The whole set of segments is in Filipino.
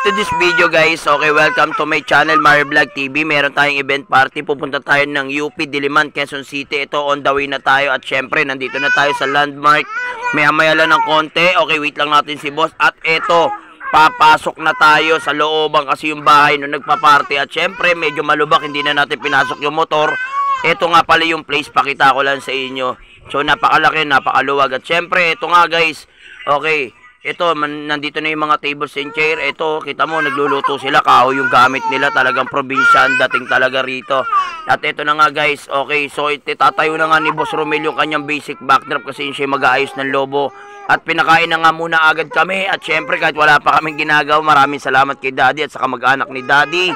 to this video guys. Okay, welcome to my channel Mario Vlog TV. Meron tayong event party. Pupunta tayo ng UP Diliman, Quezon City. Ito, on the way na tayo. At syempre, nandito na tayo sa landmark. Maya-maya lang ng konti. Okay, wait lang natin si boss. At ito, papasok na tayo sa looban kasi yung bahay nung nagpa-party. At syempre, medyo malubak. Hindi na natin pinasok yung motor. Ito nga pala yung place. Pakita ko lang sa inyo. So, napakalaki, napakaluwag. At syempre, ito nga guys. Okay. Ito, nandito na yung mga tables and chair. Ito, kita mo, nagluluto sila. Kahoy yung gamit nila. Talagang probinsya dating talaga rito. At ito na nga guys. Okay, so itatayo na nga ni Boss Romel yung kanyang basic backdrop kasi siya mag-aayos ng lobo. At pinakain na nga muna agad kami. At syempre, kahit wala pa kaming ginagawa, maraming salamat kay Daddy at sa kamag-anak ni Daddy.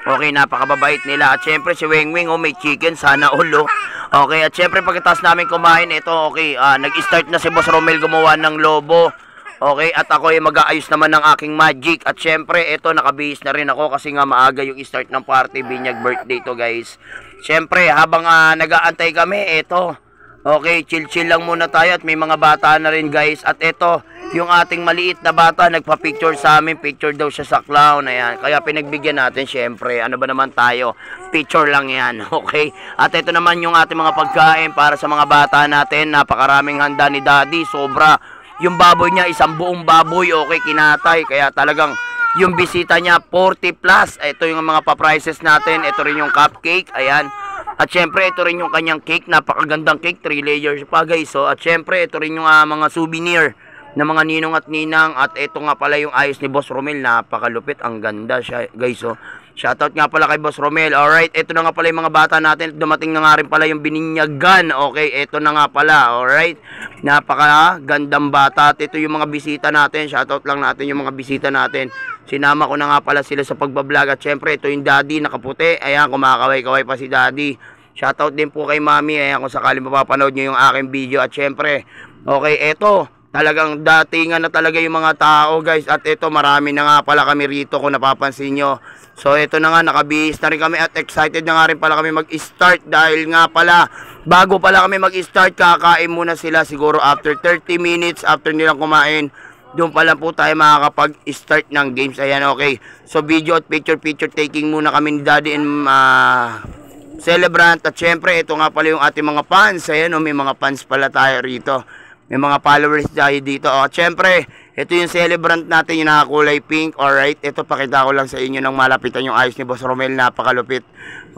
Okay, napakababait nila. At syempre, si Weng Weng, may chicken. Sana all, Okay, at syempre, pagkatapos namin kumain, ito, okay, nag-start na si Boss Romel gumawa ng lobo. Okay, at ako ay mag-aayos naman ng aking magic. At syempre, ito, nakabihis na rin ako kasi nga maaga yung start ng party. Binyag birthday to guys. Syempre, habang nag-aantay kami, ito, okay, chill-chill lang muna tayo at may mga bata na rin guys. At ito, yung ating maliit na bata, nagpa-picture sa amin. Picture daw siya sa clown. Ayan, kaya pinagbigyan natin syempre. Ano ba naman tayo? Picture lang yan, okay? At ito naman yung ating mga pagkain para sa mga bata natin. Napakaraming handa ni Daddy, sobra. Yung baboy niya, isang buong baboy, okay, kinatay. Kaya talagang yung bisita niya, 40 plus. Ito yung mga pa-prices natin. Ito rin yung cupcake, ayan. At syempre, ito rin yung kanyang cake. Napakagandang cake, 3 layers pa guys. So, at syempre, ito rin yung mga souvenir na mga ninong at ninang. At ito nga pala yung ayos ni Boss Romel. Napakalupit, ang ganda siya guys. So, shoutout nga pala kay Boss Romel. Alright, ito na nga pala yung mga bata natin. Dumating na nga rin pala yung bininyagan. Okay, ito na nga pala. Alright, napakagandang bata. At ito yung mga bisita natin. Shoutout lang natin yung mga bisita natin. Sinama ko na nga pala sila sa pagbablog. At syempre, ito yung Daddy, nakaputi. Ayan, kumakaway-kaway pa si Daddy. Shoutout din po kay Mami. Ayan, kung sakaling mapapanood nyo yung aking video. At syempre, okay, ito, talagang datingan na talaga yung mga tao guys. At ito, marami na nga pala kami rito kung napapansin nyo. So ito na nga, nakabihis na rin kami at excited na nga rin pala kami mag-start. Dahil nga pala, bago pala kami mag-start, kakain muna sila siguro after 30 minutes after nilang kumain. Doon pa lang po tayo makakapag-start ng games. Ayan, okay. So video at picture taking muna kami ni Daddy and celebrant. At syempre, ito nga pala yung ating mga fans. Ayan, may mga fans pala tayo rito. May mga followers tayo dito. At syempre, ito yung celebrant natin, yung nakakulay pink. Alright, ito pakita ko lang sa inyo ng malapitan yung ayos ni Boss Romel. Napakalupit.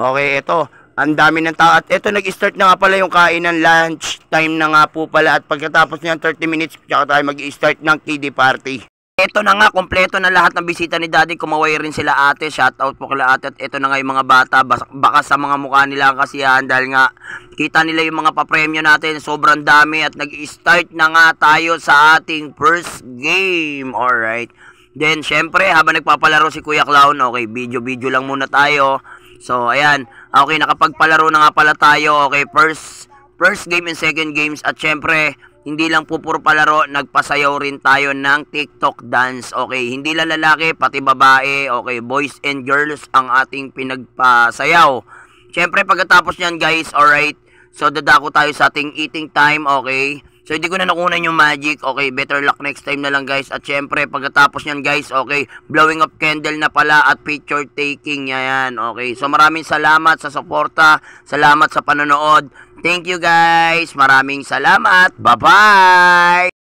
Okay, ito, ang dami ng tao. At ito, nag-start na nga pala yung kainan. Lunch time na nga po pala. At pagkatapos niyan 30 minutes, tsaka tayo mag-start ng kiddie party. Ito na nga, kompleto na lahat ng bisita ni Daddy. Kumaway rin sila ate. Shoutout po kila ate. At ito na nga yung mga bata. Baka sa mga mukha nila ang kasiyahan. Dahil nga, kita nila yung mga papremyo natin. Sobrang dami. At nag-start na nga tayo sa ating first game. Alright. Then, syempre, habang nagpapalaro si Kuya Clown, okay, video lang muna tayo. So, ayan. Okay, nakapagpalaro na nga pala tayo. Okay, first game and second games. At syempre, hindi lang po puro palaro, nagpasayaw rin tayo ng TikTok dance. Okay, hindi lang lalaki, pati babae. Okay, boys and girls ang ating pinagpasayaw. Siyempre, pagkatapos niyan guys, alright. So, dadako tayo sa ating eating time, okay. So, hindi ko na nakunan yung magic. Okay, better luck next time na lang guys. At syempre, pagkatapos niyan guys, okay, blowing up candle na pala at picture taking. Yan, okay. So, maraming salamat sa suporta. Salamat sa panonood. Thank you guys. Maraming salamat. Bye-bye.